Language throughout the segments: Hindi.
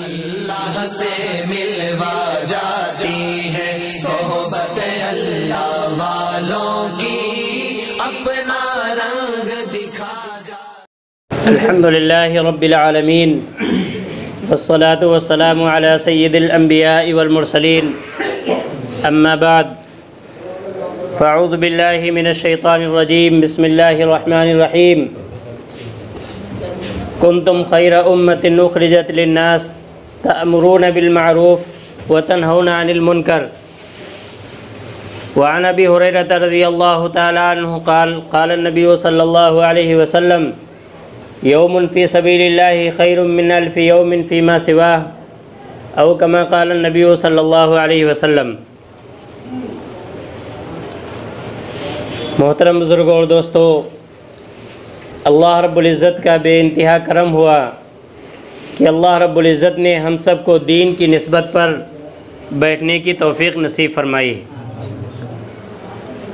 अल्लाह से मिलवा जाती है सोहबत अल्लाह वालों की, अपना रंग दिखा जा। अल्हम्दुलिल्लाहि रब्बिल आलमीन वस्सलातु वस्सलामु अला सय्यिदिल अंबिया'i वल मुरसलीन, अम्मा बाद, फ़अऊज़ु बिल्लाहि मिनश शैतानिर रजीम, बिस्मिल्लाहिर रहमानिर रहीम। कुंतुम खैरा उम्मतिन उखरिजत लिन्नास तअमुरूना बिल मअरूफ व तनहौना अनिल मुनकर। व अन अबी हुरैरा रज़ियल्लाहु तआला अन्हु क़ाल क़ाल नबी सल्लल्लाहु अलैहि वसल्लम यौमुन फ़ी सबीलिल्लाहि खैरुम मिन अल्फ़ि यौमिन फ़ीमा सिवाह, औ कमा क़ाल नबी सल्लल्लाहु अलैहि वसल्लम। मोहतरम बुज़ुर्गों और दोस्तों, अल्लाह रब्बुल इज़्ज़त का बेइंतहा करम हुआ कि अल्लाह रब्बुल इज़्ज़त ने हम सब को दीन की निस्बत पर बैठने की तौफ़ीक़ नसीब फ़रमाई।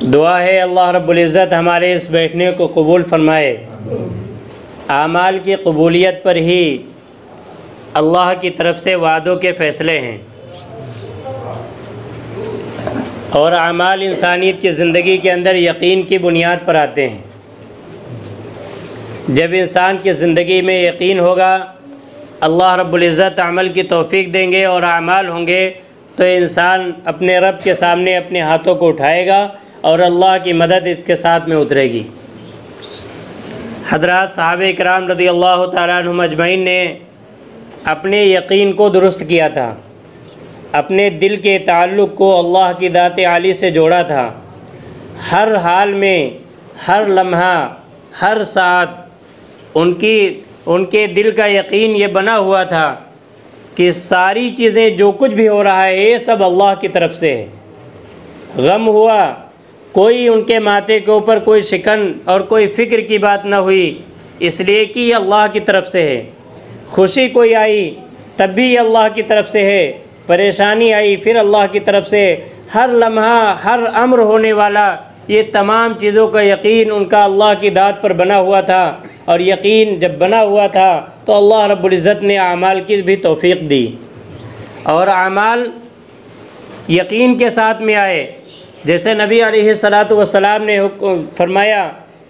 दुआ है अल्लाह रब्बुल इज़्ज़त हमारे इस बैठने को कबूल फ़रमाए। आमाल की कबूलियत पर ही अल्लाह की तरफ से वादों के फ़ैसले हैं, और आमाल इंसानियत की ज़िंदगी के अंदर यकीन की बुनियाद पर आते हैं। जब इंसान की ज़िंदगी में यकीन होगा, अल्लाह रब्बुल इज़्ज़त अमल की तौफ़ीक़ देंगे और आमाल होंगे, तो इंसान अपने रब के सामने अपने हाथों को उठाएगा और अल्लाह की मदद इसके साथ में उतरेगी। हज़रात सहाबे किराम रज़ियल्लाहु तआला अन्हुम अजमईन ने अपने यकीन को दुरुस्त किया था, अपने दिल के ताल्लुक़ को अल्लाह की ज़ात आली से जोड़ा था। हर हाल में, हर लम्हा, हर साथ उनके दिल का यकीन ये बना हुआ था कि सारी चीज़ें, जो कुछ भी हो रहा है, ये सब अल्लाह की तरफ से है। गम हुआ, कोई उनके माथे के ऊपर कोई शिकन और कोई फ़िक्र की बात ना हुई, इसलिए कि अल्लाह की तरफ से है। खुशी कोई आई तब भी अल्लाह की तरफ से है, परेशानी आई फिर अल्लाह की तरफ से। हर लम्हा, हर अम्र होने वाला, ये तमाम चीज़ों का यकीन उनका अल्लाह की दात पर बना हुआ था। और यकीन जब बना हुआ था तो अल्लाह रब्बुल इज़्ज़त ने आमाल की भी तौफ़ीक़ दी, और आमाल यकीन के साथ में आए। जैसे नबी अलैहिस्सलातु वस्सलाम ने फरमाया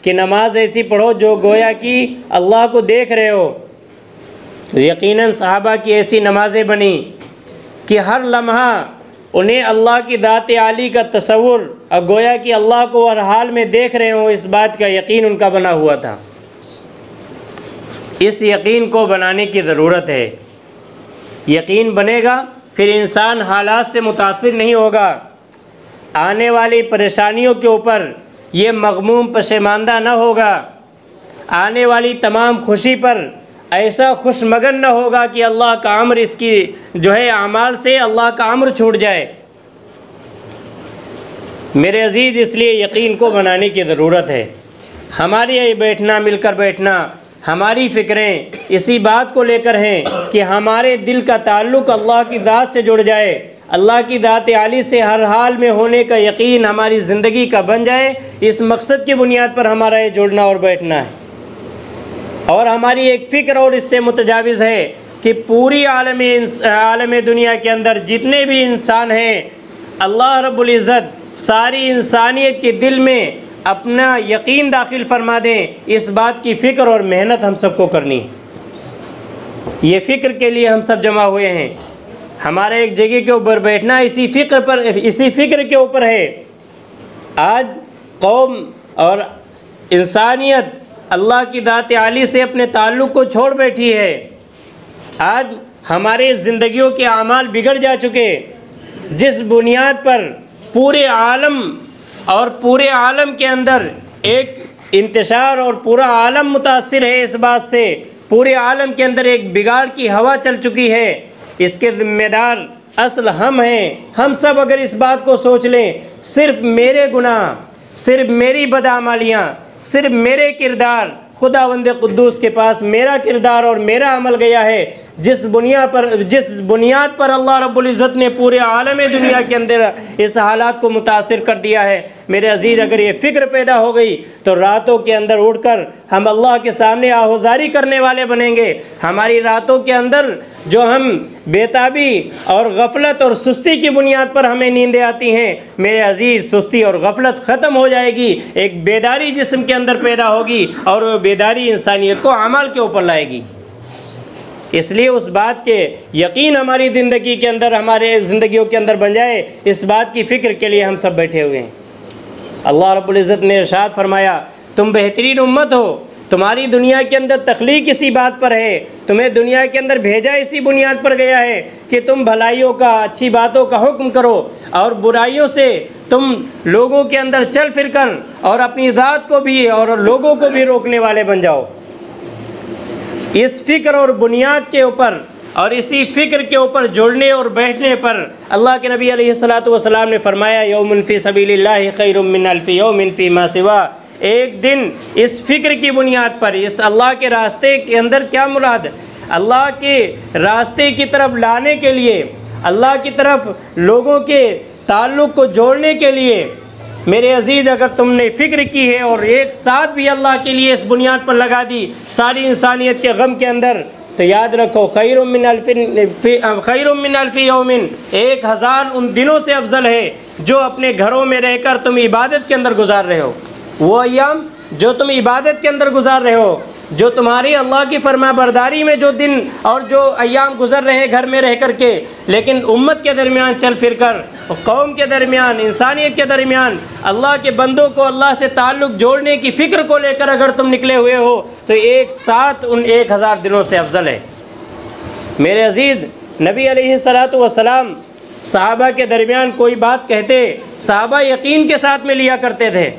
कि नमाज ऐसी पढ़ो जो गोया कि अल्लाह को देख रहे हो। तो यकीनन सहाबा की ऐसी नमाज़ें बनी कि हर लम्हा उन्हें अल्लाह की दात आली का तसव्वुर, और गोया कि अल्लाह को हर हाल में देख रहे हो, इस बात का यकीन उनका बना हुआ था। इस यकीन को बनाने की ज़रूरत है। यकीन बनेगा फिर इंसान हालात से मुतासिर नहीं होगा। आने वाली परेशानियों के ऊपर ये मग़मूम पशेमानदा न होगा। आने वाली तमाम खुशी पर ऐसा खुशमगन न होगा कि अल्लाह का अम्र, इसकी जो है आमाल से अल्लाह का अम्र छूट जाए। मेरे अज़ीज़, इसलिए यकीन को बनाने की ज़रूरत है। हमारे ये बैठना, मिलकर बैठना, हमारी फ़िक्रें इसी बात को लेकर हैं कि हमारे दिल का ताल्लुक़ अल्लाह की ज़ात से जुड़ जाए, अल्लाह की ज़ात आली से हर हाल में होने का यकीन हमारी ज़िंदगी का बन जाए। इस मकसद की बुनियाद पर हमारा ये जुड़ना और बैठना है। और हमारी एक फ़िक्र और इससे मुतजाविज़ है कि पूरी आलम दुनिया के अंदर जितने भी इंसान हैं, अल्लाह रब्बुल इज़्ज़त सारी इंसानियत के दिल में अपना यकीन दाखिल फरमा दें। इस बात की फ़िक्र और मेहनत हम सबको करनी है। ये फ़िक्र के लिए हम सब जमा हुए हैं। हमारा एक जगह के ऊपर बैठना इसी फ़िक्र के ऊपर है। आज कौम और इंसानियत अल्लाह की ज़ात आली से अपने ताल्लुक़ को छोड़ बैठी है। आज हमारे ज़िंदगियों के आमाल बिगड़ जा चुके, जिस बुनियाद पर पूरे आलम के अंदर एक इंतशार, और पूरा आलम मुतासिर है इस बात से। पूरे आलम के अंदर एक बिगाड़ की हवा चल चुकी है। इसके ज़िम्मेदार असल हम हैं। हम सब अगर इस बात को सोच लें, सिर्फ़ मेरे गुनाह, सिर्फ़ मेरी बदआमालियाँ, सिर्फ़ मेरे किरदार, खुदावंद कुद्दूस के पास मेरा किरदार और मेरा अमल गया है, जिस बुनियाद पर अल्लाह रब्बुल इज़्ज़त ने पूरे आलम दुनिया के अंदर इस हालात को मुतासिर कर दिया है। मेरे अजीज़, अगर ये फ़िक्र पैदा हो गई तो रातों के अंदर उठकर हम अल्लाह के सामने आहुजारी करने वाले बनेंगे। हमारी रातों के अंदर जो हम बेताबी और गफलत और सुस्ती की बुनियाद पर हमें नींदें आती हैं, मेरे अजीज़, सुस्ती और गफलत ख़त्म हो जाएगी। एक बेदारी जिस्म के अंदर पैदा होगी और वो बेदारी इंसानियत को अमल के ऊपर लाएगी। इसलिए उस बात के यकीन हमारी ज़िंदगी के अंदर, हमारे ज़िंदगियों के अंदर बन जाए, इस बात की फ़िक्र के लिए हम सब बैठे हुए हैं। अल्लाह रब्बुल इज़्ज़त ने इरशाद फरमाया, तुम बेहतरीन उम्मत हो, तुम्हारी दुनिया के अंदर तख्लीक इसी बात पर है, तुम्हें दुनिया के अंदर भेजा इसी बुनियाद पर गया है कि तुम भलाइयों का, अच्छी बातों का हुक्म करो और बुराइयों से तुम लोगों के अंदर चल फिर कर और अपनी ज़ात को भी और लोगों को भी रोकने वाले बन जाओ। इस फ़िक्र और बुनियाद के ऊपर और इसी फ़िक्र के ऊपर जुड़ने और बैठने पर अल्लाह के नबी अलैहिस्सलातु वस्सलाम ने फरमाया, यौमुन फ़ी सबिलिल्लाहि खैरुम मिन अल्फ़ि यौमिन फ़ी मा सिवा। एक दिन इस फ़िक्र की बुनियाद पर, इस अल्लाह के रास्ते के अंदर क्या मुराद, अल्लाह के रास्ते की तरफ लाने के लिए, अल्लाह की तरफ लोगों के ताल्लुक़ को जोड़ने के लिए, मेरे अजीज़, अगर तुमने फ़िक्र की है और एक साथ भी अल्लाह के लिए इस बुनियाद पर लगा दी सारी इंसानियत के गम के अंदर, तो याद रखो, खैरुम मिन अल्फ़ि यौमिन, 1000 उन दिनों से अफजल है जो अपने घरों में रहकर तुम इबादत के अंदर गुजार रहे हो। वो अय्याम जो तुम इबादत के अंदर गुजार रहे हो, जो तुम्हारी अल्लाह की फरमाबरदारी में जो दिन और जो अय्याम गुजर रहे हैं घर में रह कर के, लेकिन उम्मत के दरमियान चल फिर कर, कौम के दरमियान, इंसानियत के दरमियान अल्लाह के बंदों को अल्लाह से ताल्लुक़ जोड़ने की फ़िक्र को लेकर अगर तुम निकले हुए हो, तो एक साथ उन 1000 दिनों से अफजल है। मेरे अजीज़, नबी अलैहिस्सलातु वस्सलाम सहाबा के दरमियान कोई बात कहते, सहाबा यकीन के साथ में लिया करते थे,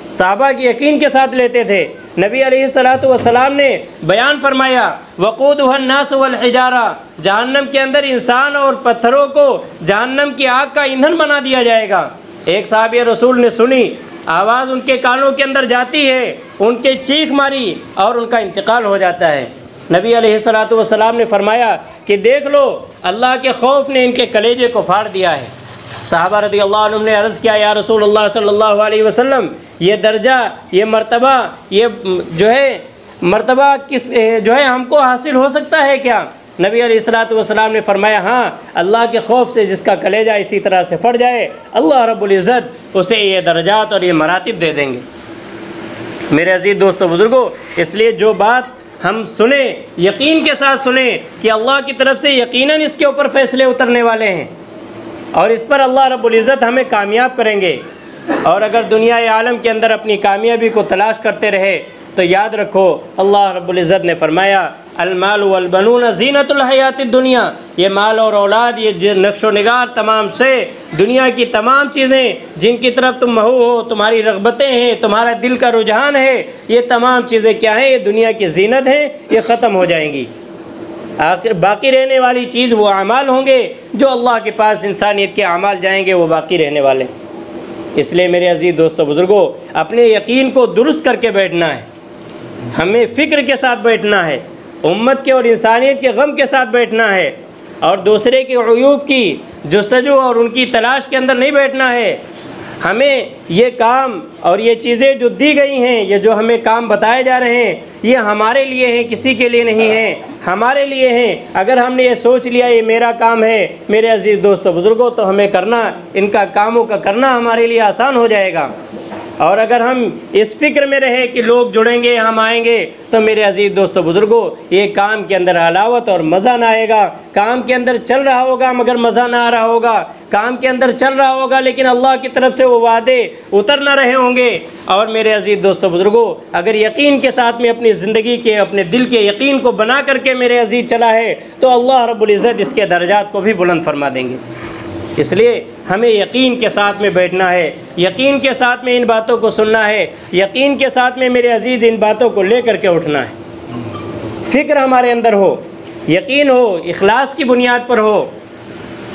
सहाबा की यकीन के साथ लेते थे। नबी अलैहिस्सलातु वस्सलाम ने बयान फरमाया, वक़ूदुहन नास वल हिजारा, जहन्नम के अंदर इंसान और पत्थरों को जहन्नम की आग का ईंधन बना दिया जाएगा। एक साहबी रसूल ने सुनी, आवाज़ उनके कानों के अंदर जाती है, उनके चीख मारी और उनका इंतकाल हो जाता है। नबी अलैहिस्सलातु वस्सलाम ने फरमाया कि देख लो, अल्लाह के खौफ ने इनके कलेजे को फाड़ दिया है। सहाबा रज़ियल्लाहु अन्हुम ने अर्ज़ किया, या रसूलल्लाह सल्लल्लाहु अलैहि वसल्लम, ये दर्जा, ये मर्तबा, ये जो है मर्तबा किस जो है हमको हासिल हो सकता है क्या? नबी अलैहिस्सलातु वस्सलाम ने फरमाया, हाँ, अल्लाह के खौफ से जिसका कलेजा इसी तरह से फट जाए, अल्लाह रब्बुल इज़्ज़त उसे ये दर्जात और ये मरातिब दे देंगे। मेरे अजीज़ दोस्तों बुज़ुर्गों, इसलिए जो बात हम सुने, यकीन के साथ सुने कि अल्लाह की तरफ से यकीनन इसके ऊपर फ़ैसले उतरने वाले हैं और इस पर अल्लाह रब्बुल इज़्ज़त हमें कामयाब करेंगे। और अगर दुनिया आलम के अंदर अपनी कामयाबी को तलाश करते रहे, तो याद रखो, अल्लाह रब्बुल इज़्ज़त ने फरमाया, अल-माल वल बनून ज़ीनतुल हयातिद दुनिया, ये माल और औलाद, ये नक्शो निगार तमाम से दुनिया की तमाम चीज़ें जिनकी तरफ तुम महू हो, तुम्हारी रग़बतें हैं, तुम्हारा दिल का रुझान है, ये तमाम चीज़ें क्या हैं? ये दुनिया की ज़ीनत हैं, ये ख़त्म हो जाएंगी। आखिर बाकी रहने वाली चीज़ वो अमाल होंगे जो अल्लाह के पास इंसानियत के अमाल जाएंगे, वो बाकी रहने वाले। इसलिए मेरे अजीज़ दोस्तों बुज़ुर्गों, अपने यकीन को दुरुस्त करके बैठना है, हमें फ़िक्र के साथ बैठना है, उम्मत के और इंसानियत के गम के साथ बैठना है और दूसरे के अयूब की जुस्तजू और उनकी तलाश के अंदर नहीं बैठना है। हमें ये काम और ये चीज़ें जो दी गई हैं, ये जो हमें काम बताए जा रहे हैं, ये हमारे लिए हैं, किसी के लिए नहीं हैं, हमारे लिए हैं। अगर हमने ये सोच लिया ये मेरा काम है, मेरे अजीज़ दोस्तों बुज़ुर्गों, तो हमें करना, इनका कामों का करना हमारे लिए आसान हो जाएगा। और अगर हम इस फ़िक्र में रहे कि लोग जुड़ेंगे, हम आएंगे, तो मेरे अजीज़ दोस्तों बुज़ुर्गों, ये काम के अंदर हलावत और मज़ा ना आएगा। काम के अंदर चल रहा होगा मगर मज़ा ना आ रहा होगा, काम के अंदर चल रहा होगा लेकिन अल्लाह की तरफ से वो वादे उतर ना रहे होंगे। और मेरे अजीज़ दोस्तों बुज़ुर्गों, अगर यकीन के साथ में अपनी ज़िंदगी के, अपने दिल के यकीन को बना करके मेरे अजीज़ चला है, तो अल्लाह रब्बुल इज़्ज़त इसके दर्जात को भी बुलंद फरमा देंगे। इसलिए हमें यकीन के साथ में बैठना है, यकीन के साथ में इन बातों को सुनना है, यकीन के साथ में मेरे अजीज़ इन बातों को ले करके उठना है। फ़िक्र हमारे अंदर हो, यकीन हो, इखलास की बुनियाद पर हो।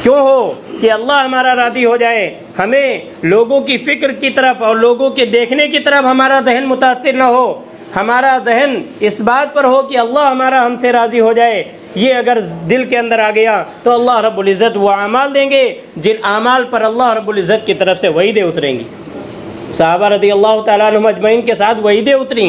क्यों हो? कि अल्लाह हमारा राज़ी हो जाए। हमें लोगों की फ़िक्र की तरफ और लोगों के देखने की तरफ हमारा जहन मुतासिर न हो, हमारा जहन इस बात पर हो कि अल्लाह हमारा हमसे राज़ी हो जाए। ये अगर दिल के अंदर आ गया तो अल्लाह रब्बुल इज़्ज़त वो आमाल देंगे जिन आमाल पर अल्लाह रब्बुल इज़्ज़त की तरफ से वहीदें उतरेंगी। सहाबा रज़ियल्लाहु तआला अन्हुम अजमईन के साथ वहीदें उतरी।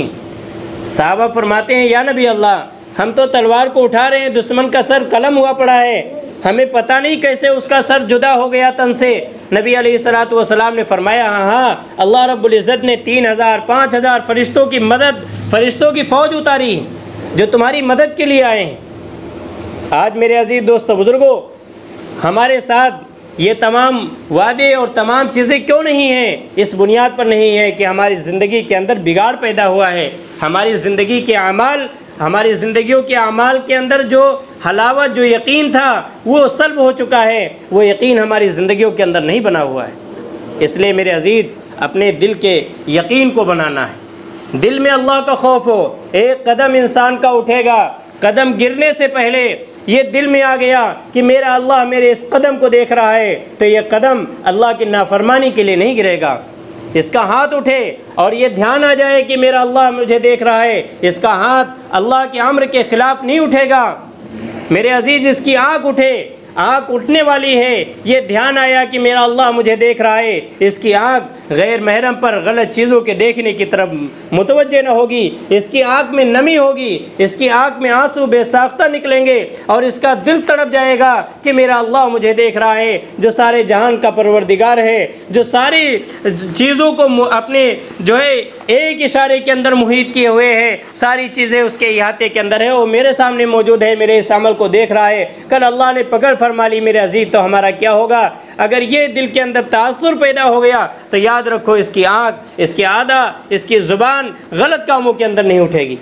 सहाबा फरमाते हैं, या नबी अल्लाह, हम तो तलवार को उठा रहे हैं, दुश्मन का सर कलम हुआ पड़ा है, हमें पता नहीं कैसे उसका सर जुदा हो गया तन से। नबी अलैहिस्सलातु वस्सलाम ने फरमाया, हाँ, अल्लाह रब्बुल इज़्ज़त ने 3000 5000 फरिश्तों की मदद, फरिश्तों की फ़ौज उतारी जो तुम्हारी मदद के लिए आए हैं। आज मेरे अजीज़ दोस्तों बुज़ुर्गों, हमारे साथ ये तमाम वादे और तमाम चीज़ें क्यों नहीं हैं? इस बुनियाद पर नहीं है कि हमारी ज़िंदगी के अंदर बिगाड़ पैदा हुआ है। हमारी ज़िंदगी के अमाल, हमारी ज़िंदगियों के अमाल के अंदर जो हलावत, जो यकीन था, वो सल्ब हो चुका है। वो यकीन हमारी ज़िंदगियों के अंदर नहीं बना हुआ है। इसलिए मेरे अजीज़, अपने दिल के यकीन को बनाना है। दिल में अल्लाह का खौफ हो। एक कदम इंसान का उठेगा, कदम गिरने से पहले ये दिल में आ गया कि मेरा अल्लाह मेरे इस कदम को देख रहा है, तो ये कदम अल्लाह की नाफरमानी के लिए नहीं गिरेगा। इसका हाथ उठे और ये ध्यान आ जाए कि मेरा अल्लाह मुझे देख रहा है, इसका हाथ अल्लाह के अम्र के ख़िलाफ़ नहीं उठेगा। मेरे अजीज़, इसकी आँख उठे, आँख उठने वाली है, ये ध्यान आया कि मेरा अल्लाह मुझे देख रहा है, इसकी आँख गैर महरम पर गलत चीज़ों के देखने की तरफ मुतवज्जे न होगी, इसकी आँख में नमी होगी, इसकी आँख में आंसू बेसाख्ता निकलेंगे और इसका दिल तड़प जाएगा कि मेरा अल्लाह मुझे देख रहा है, जो सारे जहान का परवरदिगार है, जो सारी चीज़ों को अपने जो है एक इशारे के अंदर मुहित किए हुए है, सारी चीज़ें उसके इहाते के अंदर है, वो मेरे सामने मौजूद है, मेरे इस अमल को देख रहा है। कल अल्लाह ने पकड़ फरमा ली मेरे अजीज़, तो हमारा क्या होगा? अगर ये दिल के अंदर तासुर पैदा हो गया तो याद रखो, इसकी आँख, इसकी आदा, इसकी ज़ुबान गलत कामों के अंदर नहीं उठेगी।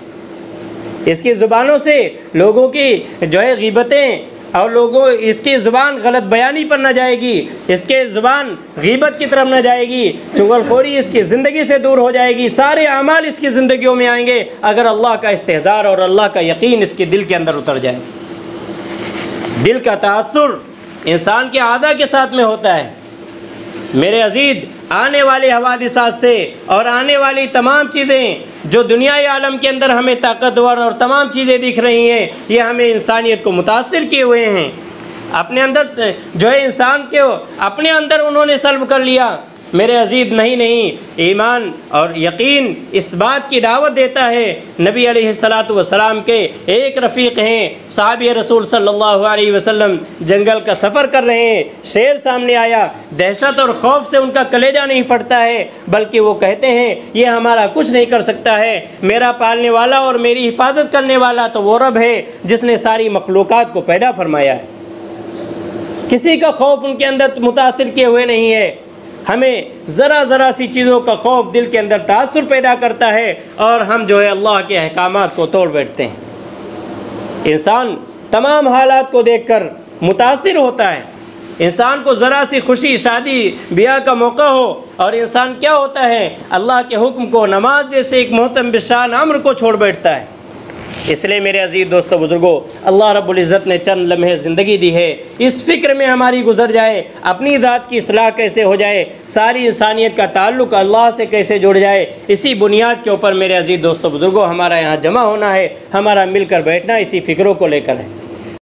इसकी ज़ुबानों से लोगों की जो है ग़ीबतें और लोगों, इसकी ज़ुबान गलत बयानी पर न जाएगी, इसके ज़ुबान ग़ीबत की तरफ न जाएगी, चुगलखोरी इसकी ज़िंदगी से दूर हो जाएगी, सारे अमाल इसकी ज़िंदगियों में आएंगे अगर अल्लाह का इस्तेहज़ार और अल्लाह का यकीन इसके दिल के अंदर उतर जाए। दिल का तासुर इंसान के आदा के साथ में होता है। मेरे अजीज़, आने वाले हवादिसात से और आने वाली तमाम चीज़ें जो दुनियाई आलम के अंदर हमें ताकतवर और तमाम चीज़ें दिख रही हैं, ये हमें इंसानियत को मुतासिर किए हुए हैं। अपने अंदर जो है इंसान के अपने अंदर उन्होंने सल्ब कर लिया। मेरे अजीज़, नहीं, ईमान और यकीन इस बात की दावत देता है। नबी अलैहिस्सलातु वस्सलाम के एक रफ़ीक हैं, साहबी रसूल सल्लल्लाहु अलैहि वसल्लम, जंगल का सफ़र कर रहे हैं, शेर सामने आया, दहशत और खौफ से उनका कलेजा नहीं फटता है, बल्कि वो कहते हैं ये हमारा कुछ नहीं कर सकता है, मेरा पालने वाला और मेरी हिफाजत करने वाला तो वो रब है जिसने सारी मखलूक़ात को पैदा फरमाया है। किसी का खौफ उनके अंदर मुतासिर किए हुए नहीं है। हमें ज़रा सी चीज़ों का खौफ दिल के अंदर तासुर पैदा करता है और हम जो है अल्लाह के अहकामात को तोड़ बैठते हैं। इंसान तमाम हालात को देखकर मुतासिर होता है। इंसान को ज़रा सी खुशी, शादी ब्याह का मौका हो और इंसान क्या होता है, अल्लाह के हुक्म को, नमाज जैसे एक मोहतम बिशान अम्र को छोड़ बैठता है। इसलिए मेरे अजीज़ दोस्तों बुज़ुर्गों, अल्लाह रब्बुल इज़्ज़त ने चंद लम्हे ज़िंदगी दी है, इस फ़िक्र में हमारी गुजर जाए अपनी ज़ात की इस्लाह कैसे हो जाए, सारी इंसानियत का ताल्लुक़ अल्लाह से कैसे जुड़ जाए। इसी बुनियाद के ऊपर मेरे अजीज़ दोस्तों बुज़ुर्गों हमारा यहाँ जमा होना है, हमारा मिलकर बैठना इसी फ़िक्रों को लेकर है।